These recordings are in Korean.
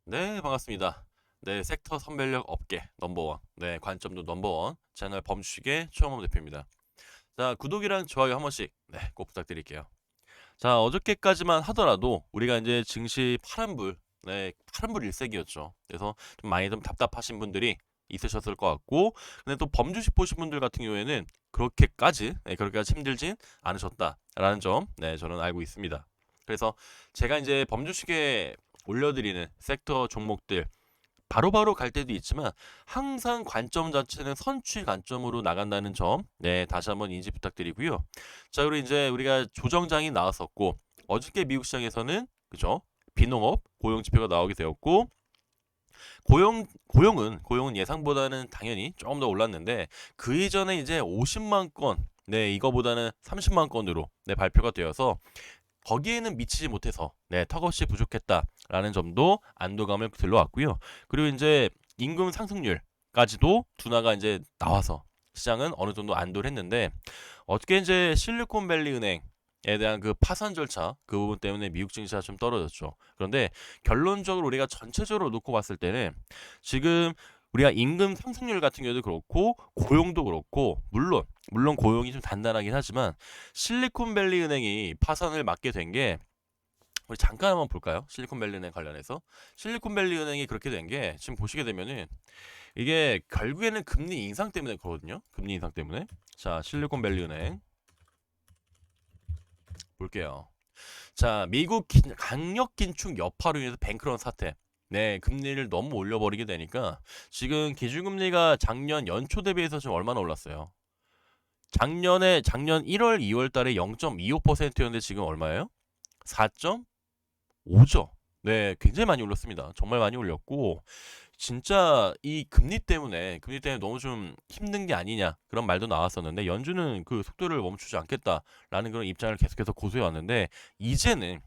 네, 반갑습니다. 네, 섹터 선별력 업계 넘버원, 네, 관점도 넘버원 채널 범주식의 최영범 대표입니다. 자, 구독이랑 좋아요 한 번씩, 네, 꼭 부탁드릴게요. 자, 어저께까지만 하더라도 우리가 이제 증시 파란불, 네, 파란불 일색이었죠. 그래서 좀 많이 좀 답답하신 분들이 있으셨을 것 같고, 근데 또 범주식 보신 분들 같은 경우에는 그렇게까지, 네, 그렇게까지 힘들진 않으셨다라는 점, 네, 저는 알고 있습니다. 그래서 제가 이제 범주식에 올려드리는 섹터 종목들 바로바로 갈 때도 있지만 항상 관점 자체는 선취 관점으로 나간다는 점, 네, 다시 한번 인지 부탁드리고요. 자, 그리고 이제 우리가 조정장이 나왔었고 어저께 미국 시장에서는 그죠? 비농업 고용 지표가 나오게 되었고 고용은 예상보다는 당연히 조금 더 올랐는데 그 이전에 이제 50만 건, 네, 이거보다는 30만 건으로 네, 발표가 되어서 거기에는 미치지 못해서 네, 턱없이 부족했다라는 점도 안도감을 들러왔고요. 그리고 이제 임금 상승률까지도 둔화가 이제 나와서 시장은 어느 정도 안도를 했는데 어떻게 이제 실리콘밸리 은행에 대한 그 파산 절차 그 부분 때문에 미국 증시가 좀 떨어졌죠. 그런데 결론적으로 우리가 전체적으로 놓고 봤을 때는 지금 우리가 임금 상승률 같은 경우도 그렇고 고용도 그렇고 물론 고용이 좀 단단하긴 하지만 실리콘밸리 은행이 파산을 맞게 된 게 우리 잠깐 한번 볼까요? 실리콘밸리 은행 관련해서 실리콘밸리 은행이 그렇게 된 게 지금 보시게 되면은 이게 결국에는 금리 인상 때문에 그러거든요. 금리 인상 때문에. 자, 실리콘밸리 은행 볼게요. 자, 미국 강력 긴축 여파로 인해서 뱅크런 사태. 네, 금리를 너무 올려버리게 되니까 지금 기준금리가 작년 연초 대비해서 지금 얼마나 올랐어요? 작년 1월, 2월 달에 0.25%였는데 지금 얼마예요? 4.5죠. 네, 굉장히 많이 올랐습니다. 정말 많이 올렸고 진짜 이 금리 때문에 너무 좀 힘든 게 아니냐 그런 말도 나왔었는데 연준은 그 속도를 멈추지 않겠다라는 그런 입장을 계속해서 고수해 왔는데 이제는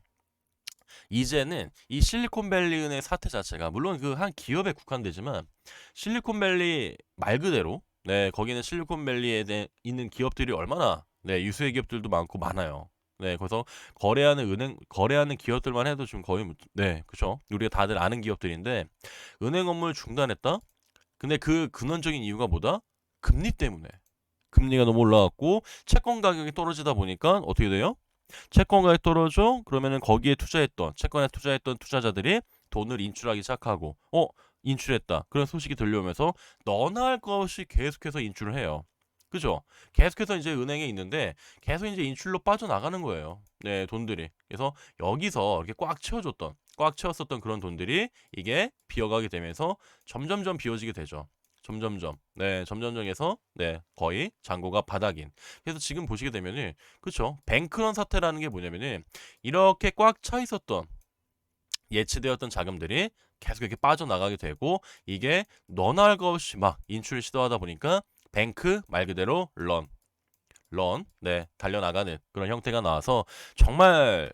이제는 이 실리콘밸리의 사태 자체가 물론 그 한 기업에 국한되지만 실리콘밸리 말 그대로 네 거기는 실리콘밸리에 있는 기업들이 얼마나 네 유수의 기업들도 많고 많아요. 네 그래서 거래하는 기업들만 해도 지금 거의 네 그죠 우리가 다들 아는 기업들인데 은행 업무를 중단했다. 근데 그 근원적인 이유가 뭐다? 금리 때문에. 금리가 너무 올라갔고 채권 가격이 떨어지다 보니까 어떻게 돼요? 채권 가격이 떨어져? 그러면은 거기에 투자했던 채권에 투자했던 투자자들이 돈을 인출하기 시작하고 인출했다. 그런 소식이 들려오면서 너나 할 것 없이 계속해서 인출을 해요. 그죠? 계속해서 이제 은행에 있는데 계속 이제 인출로 빠져나가는 거예요. 네, 돈들이. 그래서 여기서 이렇게 꽉 채웠었던 그런 돈들이 이게 비어가게 되면서 점점점 비어지게 되죠. 점점점. 네, 점점점에서 네, 거의 잔고가 바닥인. 그래서 지금 보시게 되면은 그쵸? 뱅크런 사태라는 게 뭐냐면은 이렇게 꽉 차 있었던 예치되었던 자금들이 계속 이렇게 빠져나가게 되고 이게 너나 할 것 없이 막 인출을 시도하다 보니까 뱅크 말 그대로 네, 달려나가는 그런 형태가 나와서 정말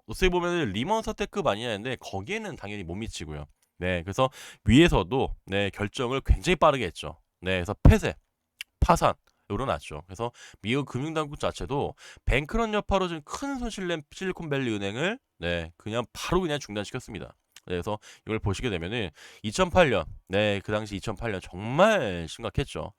어떻게 보면 리먼 사태급 아니냐 했는데 거기에는 당연히 못 미치고요. 네, 그래서 위에서도 네, 결정을 굉장히 빠르게 했죠. 네, 그래서 폐쇄, 파산 일어났죠. 그래서 미국 금융당국 자체도 뱅크런 여파로 지금 큰 손실 낸 실리콘밸리 은행을 네 그냥 바로 그냥 중단시켰습니다. 네, 그래서 이걸 보시게 되면은 2008년 네 그 당시 2008년 정말 심각했죠.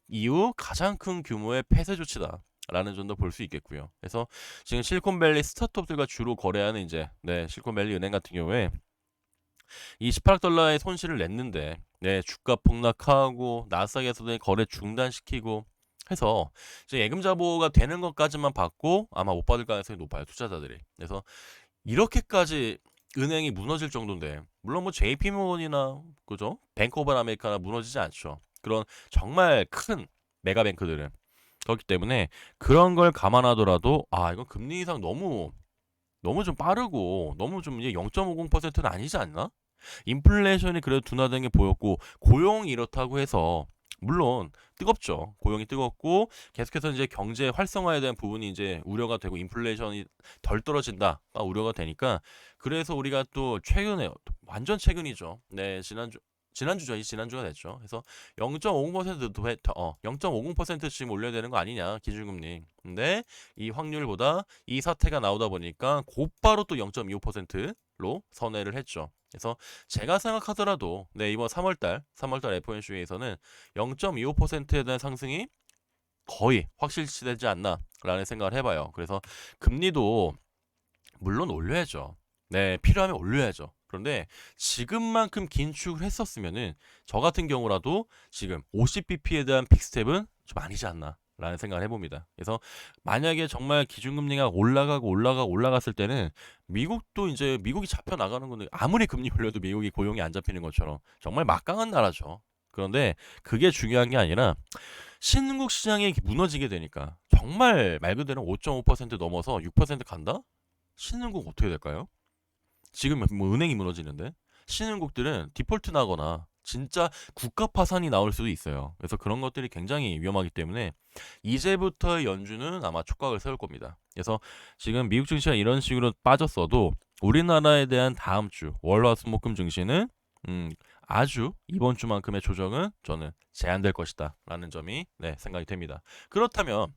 이후 가장 큰 규모의 폐쇄 조치다. 라는 점도 볼 수 있겠고요. 그래서 지금 실리콘밸리 스타트업들과 주로 거래하는 이제 네 실리콘밸리 은행 같은 경우에 이 18억 달러의 손실을 냈는데 네, 주가 폭락하고 나스닥에서도 거래 중단시키고 해서 이제 예금자 보호가 되는 것까지만 받고 아마 못 받을 가능성이 높아요 투자자들이. 그래서 이렇게까지 은행이 무너질 정도인데 물론 뭐 JP모건이나 그죠 뱅크 오브 아메리카나 무너지지 않죠. 그런 정말 큰 메가뱅크들은 그렇기 때문에 그런 걸 감안하더라도 아 이건 금리 인상 너무 좀 빠르고 너무 좀 이제 0.50%는 아니지 않나? 인플레이션이 그래도 둔화된 게 보였고 고용이 이렇다고 해서 물론 뜨겁죠. 고용이 뜨겁고 계속해서 이제 경제 활성화에 대한 부분이 이제 우려가 되고 인플레이션이 덜 떨어진다가 우려가 되니까 그래서 우리가 또 최근에 완전 최근이죠. 네, 지난주죠. 이 지난주가 됐죠. 그래서 0.50%쯤 올려야 되는 거 아니냐, 기준금리. 근데 이 확률보다 이 사태가 나오다 보니까 곧바로 또 0.25%로 선회를 했죠. 그래서 제가 생각하더라도 네, 이번 3월달 FOMC에서는 0.25%에 대한 상승이 거의 확실시되지 않나라는 생각을 해봐요. 그래서 금리도 물론 올려야죠. 네, 필요하면 올려야죠. 그런데 지금만큼 긴축을 했었으면은 저 같은 경우라도 지금 50bp에 대한 빅스텝은 좀 아니지 않나 라는 생각을 해봅니다. 그래서 만약에 정말 기준금리가 올라갔을 때는 미국도 이제 미국이 잡혀 나가는 거는 아무리 금리 올려도 미국이 고용이 안 잡히는 것처럼 정말 막강한 나라죠. 그런데 그게 중요한 게 아니라 신흥국 시장이 무너지게 되니까 정말 말 그대로 5.5% 넘어서 6% 간다? 신흥국 어떻게 될까요? 지금 뭐 은행이 무너지는데 신흥국들은 디폴트 나거나 진짜 국가 파산이 나올 수도 있어요. 그래서 그런 것들이 굉장히 위험하기 때문에 이제부터 연준은 아마 촉각을 세울 겁니다. 그래서 지금 미국 증시가 이런 식으로 빠졌어도 우리나라에 대한 다음 주 월화수목금 증시는 아주 이번 주만큼의 조정은 저는 제한될 것이다라는 점이 네, 생각이 됩니다. 그렇다면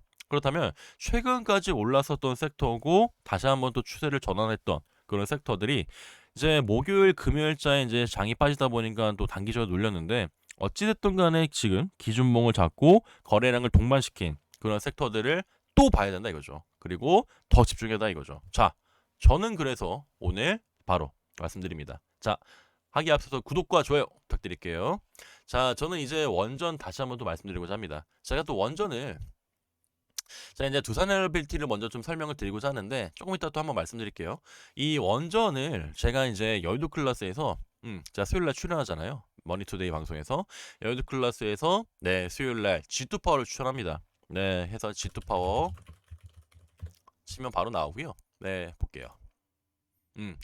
최근까지 올랐었던 섹터고 다시 한번 또 추세를 전환했던 그런 섹터들이 이제 목요일 금요일자에 이제 장이 빠지다 보니까 또 단기적으로 눌렸는데 어찌됐든 간에 지금 기준봉을 잡고 거래량을 동반시킨 그런 섹터들을 또 봐야 된다 이거죠. 그리고 더 집중해다 이거죠. 자, 저는 그래서 오늘 바로 말씀드립니다. 자, 하기 앞서서 구독과 좋아요 부탁드릴게요. 자, 저는 이제 원전 다시 한번 또 말씀드리고자 합니다. 제가 또 원전을 자, 이제 두산 엘리베이터를 먼저 좀 설명을 드리고자 하는데 조금 이따 또 한번 말씀드릴게요. 이 원전을 제가 이제 여의도 클래스에서 제가 수요일 날 출연하잖아요. 머니투데이 방송에서 여의도 클래스에서 네, 수요일 날 G2 파워를 추천합니다. 네, 해서 G2 파워 치면 바로 나오고요. 네, 볼게요.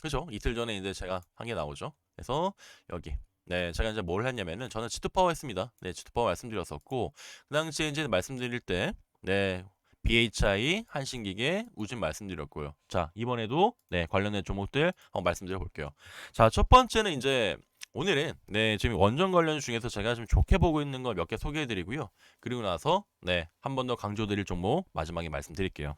그죠? 이틀 전에 이제 제가 한 게 나오죠. 그래서 여기 네, 제가 이제 뭘 했냐면은 저는 G2 파워 했습니다. 네, G2 파워 말씀드렸었고 그 당시에 이제 말씀드릴 때 네, BHI, 한신기계, 우진 말씀드렸고요. 자, 이번에도 네, 관련된 종목들 한번 말씀드려 볼게요. 자, 첫 번째는 이제 오늘은 네, 지금 원전 관련 중에서 제가 좀 좋게 보고 있는 걸 몇 개 소개해 드리고요. 그리고 나서 네, 한 번 더 강조 드릴 종목 마지막에 말씀드릴게요.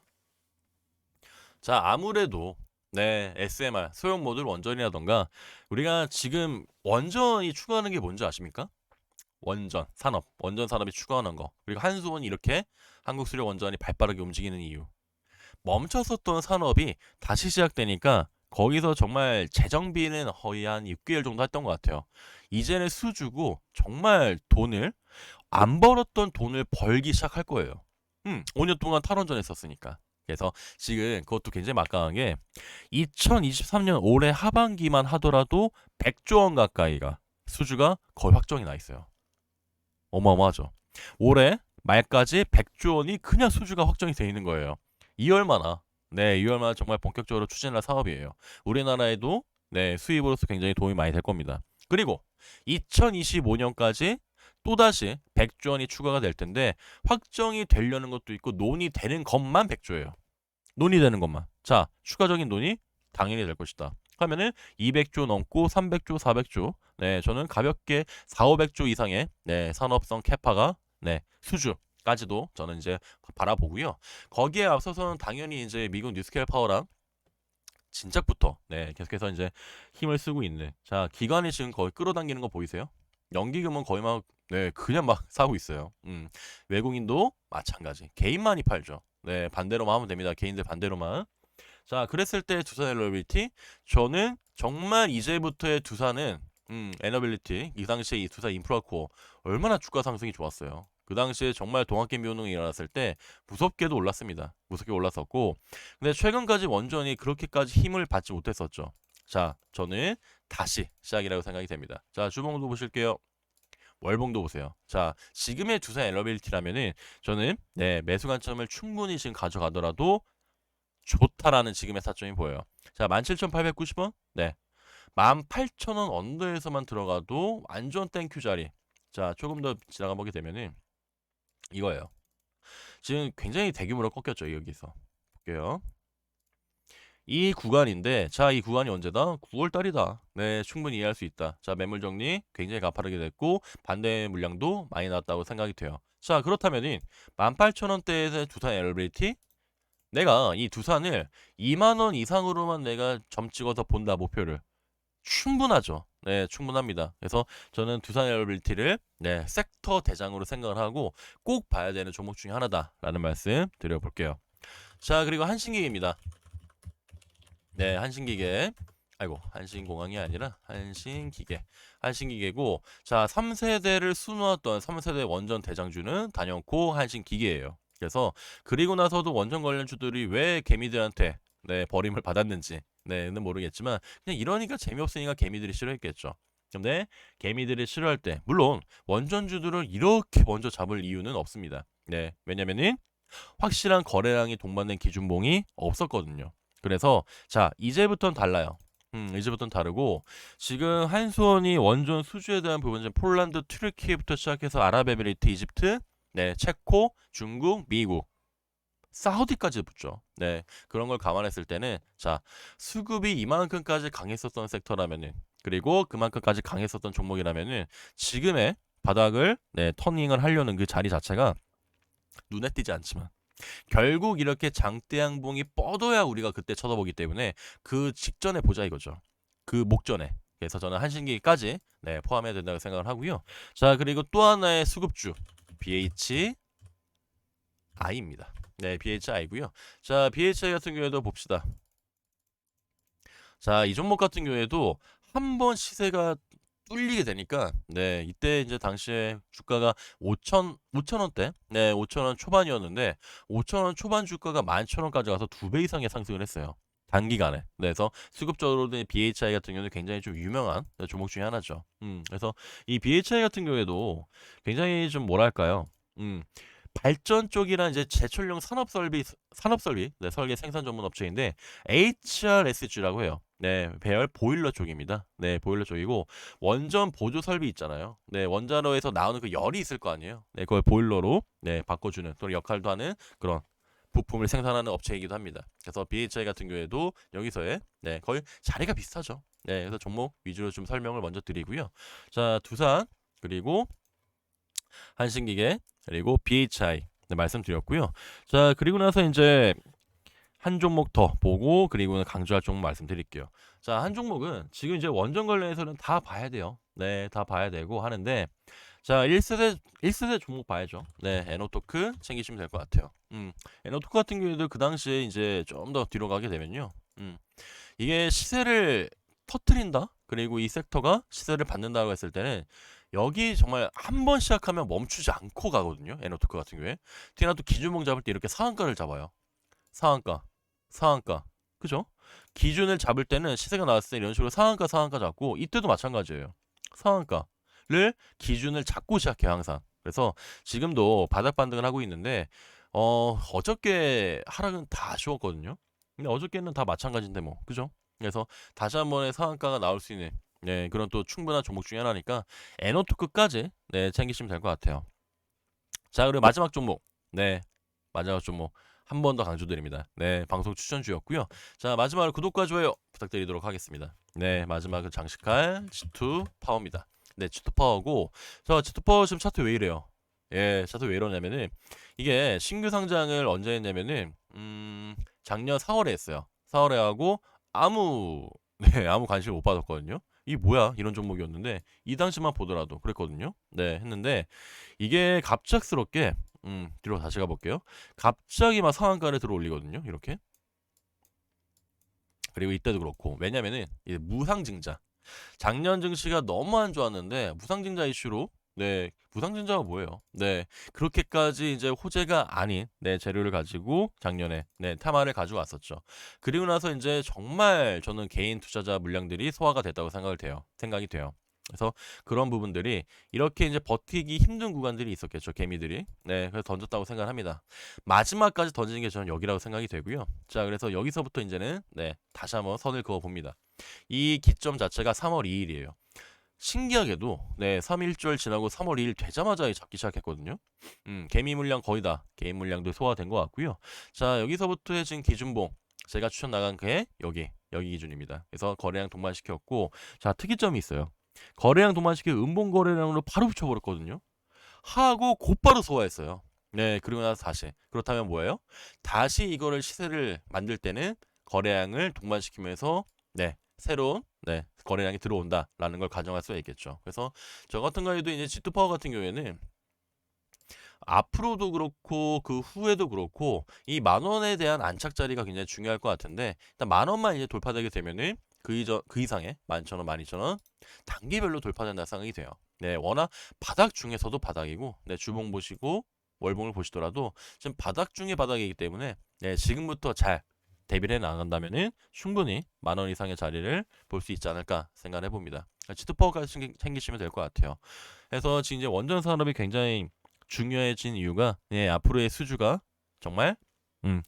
자, 아무래도 네, SMR, 소형 모듈 원전이라던가 우리가 지금 원전이 추구하는 게 뭔지 아십니까? 원전 산업이 추구하는 거. 그리고 한수원이 이렇게 한국수력원전이 발빠르게 움직이는 이유. 멈췄었던 산업이 다시 시작되니까 거기서 정말 재정비는 거의 한 6개월 정도 했던 것 같아요. 이제는 수주고 정말 돈을 안 벌었던 돈을 벌기 시작할 거예요. 5년 동안 탈원전 했었으니까. 그래서 지금 그것도 굉장히 막강한 게 2023년 올해 하반기만 하더라도 100조 원 가까이가 수주가 거의 확정이 나 있어요. 어마어마하죠. 올해 말까지 100조 원이 그냥 수주가 확정이 돼 있는 거예요. 이 얼마나 네, 이 얼마나 정말 본격적으로 추진할 사업이에요. 우리나라에도 네, 수입으로서 굉장히 도움이 많이 될 겁니다. 그리고 2025년까지 또다시 100조 원이 추가가 될 텐데 확정이 되려는 것도 있고 논의되는 것만 100조예요. 논의되는 것만. 자, 추가적인 논의 당연히 될 것이다. 하면은 200조 넘고 300조, 400조. 네, 저는 가볍게 4, 500조 이상의 네, 산업성 캐파가 네, 수주까지도 저는 이제 바라보고요. 거기에 앞서서는 당연히 이제 미국 뉴스케일 파워랑 진작부터 네, 계속해서 이제 힘을 쓰고 있는 자, 기관이 지금 거의 끌어당기는 거 보이세요? 연기금은 거의 막 네, 그냥 막 사고 있어요. 외국인도 마찬가지. 개인만이 팔죠. 네, 반대로만 하면 됩니다. 개인들 반대로만. 자, 그랬을 때 두산 에너빌리티 저는 정말 이제부터의 두산은 에너빌리티 이 당시에 이 두산 인프라코어 얼마나 주가 상승이 좋았어요. 그 당시에 정말 동학개미 운동이 일어났을 때 무섭게도 올랐습니다. 무섭게 올랐었고 근데 최근까지 원전이 그렇게까지 힘을 받지 못했었죠. 자, 저는 다시 시작이라고 생각이 됩니다. 자, 주봉도 보실게요. 월봉도 보세요. 자, 지금의 두산 에너빌리티라면은 저는 네, 매수 관점을 충분히 지금 가져가더라도 좋다라는 지금의 타점이 보여요. 자, 17,890원? 네. 18,000원 언더에서만 들어가도 완전 땡큐 자리. 자, 조금 더 지나가 보게 되면은 이거예요. 지금 굉장히 대규모로 꺾였죠, 여기서. 볼게요. 이 구간인데, 자, 이 구간이 언제다? 9월 달이다. 네, 충분히 이해할 수 있다. 자, 매물 정리 굉장히 가파르게 됐고, 반대 물량도 많이 나왔다고 생각이 돼요. 자, 그렇다면은 18,000원대에서 두산 엘리베이티, 내가 이 두산을 2만 원 이상으로만 내가 점 찍어서 본다, 목표를. 충분하죠. 네, 충분합니다. 그래서 저는 두산 에어빌리티를 네, 섹터 대장으로 생각을 하고 꼭 봐야 되는 종목 중에 하나다라는 말씀 드려볼게요. 자, 그리고 한신기계입니다. 네, 한신기계. 아이고, 한신공항이 아니라 한신기계. 한신기계고, 자, 3세대를 수놓았던 3세대 원전 대장주는 단연코 한신기계예요. 그래서 그리고 나서도 원전 관련주들이 왜 개미들한테 네, 버림을 받았는지 는 모르겠지만 그냥 이러니까 재미없으니까 개미들이 싫어했겠죠. 근데 개미들이 싫어할 때 물론 원전주들을 이렇게 먼저 잡을 이유는 없습니다. 네, 왜냐면은 확실한 거래량이 동반된 기준봉이 없었거든요. 그래서 자, 이제부터는 달라요. 이제부터는 다르고 지금 한수원이 원전 수주에 대한 부분, 폴란드, 튀르키예부터 시작해서 아랍에미리트, 이집트, 네, 체코, 중국, 미국, 사우디까지 붙죠. 네, 그런 걸 감안했을 때는 자, 수급이 이만큼까지 강했었던 섹터라면은, 그리고 그만큼까지 강했었던 종목이라면은 지금의 바닥을 네, 터닝을 하려는 그 자리 자체가 눈에 띄지 않지만 결국 이렇게 장대양봉이 뻗어야 우리가 그때 쳐다보기 때문에 그 직전에 보자 이거죠. 그 목전에. 그래서 저는 한신기까지 네, 포함해야 된다고 생각을 하고요. 자, 그리고 또 하나의 수급주 BHI입니다. 네, BHI고요. 자, BHI 같은 경우에도 봅시다. 자, 이 종목 같은 경우에도 한번 시세가 뚫리게 되니까 네, 이때 이제 당시에 주가가 5천 원대, 네, 5천 원 초반이었는데 5천 원 초반 주가가 11,000원까지 가서 2배 이상의 상승을 했어요. 단기간에. 네, 그래서 수급적으로는 BHI 같은 경우는 굉장히 좀 유명한 종목 중에 하나죠. 그래서 이 BHI 같은 경우에도 굉장히 좀 뭐랄까요? 발전 쪽이란 이제 제철용 산업설비, 네, 설계 생산 전문 업체인데 HRSG라고 해요. 네, 배열 보일러 쪽입니다. 네, 보일러 쪽이고 원전 보조 설비 있잖아요. 네, 원자로에서 나오는 그 열이 있을 거 아니에요. 네, 그걸 보일러로 네, 바꿔주는 그런 역할도 하는 그런 부품을 생산하는 업체이기도 합니다. 그래서 BHI 같은 경우에도 여기서의 네, 거의 자리가 비슷하죠. 네, 그래서 종목 위주로 좀 설명을 먼저 드리고요. 자, 두산 그리고 한신기계 그리고 BHI 네, 말씀드렸고요. 자, 그리고 나서 이제 한 종목 더 보고 그리고는 강조할 종목 말씀드릴게요. 자, 한 종목은 지금 이제 원전 관련해서는 다 봐야 돼요. 네, 다 봐야 되고 하는데 자, 1세대 종목 봐야죠. 네, 에노토크 챙기시면 될 것 같아요. 에노토크 같은 경우에도 그 당시에 이제 좀 더 뒤로 가게 되면요. 이게 시세를 터트린다? 그리고 이 섹터가 시세를 받는다고 했을 때는 여기 정말 한 번 시작하면 멈추지 않고 가거든요. 에너토크 같은 경우에. 특히나 또 기준봉 잡을 때 이렇게 상한가를 잡아요. 상한가, 상한가. 그죠? 기준을 잡을 때는 시세가 나왔을 때 이런 식으로 상한가 잡고 이때도 마찬가지예요. 상한가를 기준을 잡고 시작해요, 항상. 그래서 지금도 바닥 반등을 하고 있는데 어저께 하락은 다 아쉬웠거든요. 근데 어저께는 다 마찬가지인데 뭐. 그죠? 그래서 다시 한 번의 상한가가 나올 수 있는 네, 그런 또 충분한 종목 중에 하나니까 에너토크까지 네, 챙기시면 될 것 같아요. 자, 그리고 마지막 종목. 네. 마지막 종목 한 번 더 강조드립니다. 네, 방송 추천주였고요. 자, 마지막으로 구독과 좋아요 부탁드리도록 하겠습니다. 네, 마지막은 장식할 G2 파워입니다. 네, G2 파워고 저 G2 파워 지금 차트 왜 이래요? 예, 차트 왜 이러냐면은 이게 신규 상장을 언제 했냐면은 작년 4월에 했어요. 4월에 하고 아무 네, 아무 관심 못 받았거든요. 이 뭐야? 이런 종목이었는데 이 당시만 보더라도 그랬거든요. 네, 했는데 이게 갑작스럽게 뒤로 다시 가볼게요. 갑자기 막 상한가를 들어 올리거든요. 이렇게. 그리고 이때도 그렇고 왜냐면은 이제 무상증자 작년 증시가 너무 안 좋았는데 무상증자 이슈로 네, 무상증자가 뭐예요? 네, 그렇게까지 이제 호재가 아닌 네, 재료를 가지고 작년에 네, 테마를 가지고 왔었죠. 그리고 나서 이제 정말 저는 개인 투자자 물량들이 소화가 됐다고 생각이 돼요. 그래서 그런 부분들이 이렇게 이제 버티기 힘든 구간들이 있었겠죠, 개미들이. 네, 그래서 던졌다고 생각합니다. 마지막까지 던지는 게 저는 여기라고 생각이 되고요. 자, 그래서 여기서부터 이제는 네, 다시 한번 선을 그어 봅니다. 이 기점 자체가 3월 2일이에요. 신기하게도 네, 3일절 지나고 3월 2일 되자마자 잡기 시작했거든요. 개미 물량 거의 다 개인 물량도 소화된 것 같고요. 자, 여기서부터의 지금 기준봉 제가 추천 나간 게 여기 기준입니다. 그래서 거래량 동반시켰고, 자, 특이점이 있어요. 거래량 동반시켜 음봉 거래량으로 바로 붙여버렸거든요. 하고 곧바로 소화했어요. 네, 그리고 나서 다시. 그렇다면 뭐예요? 다시 이거를 시세를 만들 때는 거래량을 동반시키면서 네, 새로운 거래량이 들어온다라는 걸 가정할 수가 있겠죠. 그래서 저 같은 경우에도 이제 G2파워 같은 경우에는 앞으로도 그렇고 그 후에도 그렇고 이 만 원에 대한 안착 자리가 굉장히 중요할 것 같은데, 일단 만 원만 이제 돌파되게 되면은 그 이상의 11,000원, 12,000원 단기별로 돌파된다 생각이 돼요. 네, 워낙 바닥 중에서도 바닥이고, 네, 주봉 보시고 월봉을 보시더라도 지금 바닥 중에 바닥이기 때문에 네, 지금부터 잘 대비를 해 나간다면은 충분히 만 원 이상의 자리를 볼 수 있지 않을까 생각을 해봅니다. 치트파워까지 챙기시면 될 것 같아요. 그래서 지금 이제 원전 산업이 굉장히 중요해진 이유가 앞으로의 수주가 정말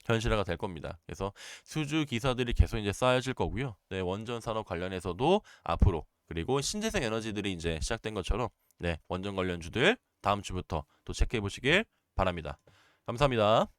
현실화가 될 겁니다. 그래서 수주 기사들이 계속 이제 쌓여질 거고요. 네, 원전 산업 관련해서도 앞으로, 그리고 신재생 에너지들이 이제 시작된 것처럼 네, 원전 관련주들 다음 주부터 또 체크해 보시길 바랍니다. 감사합니다.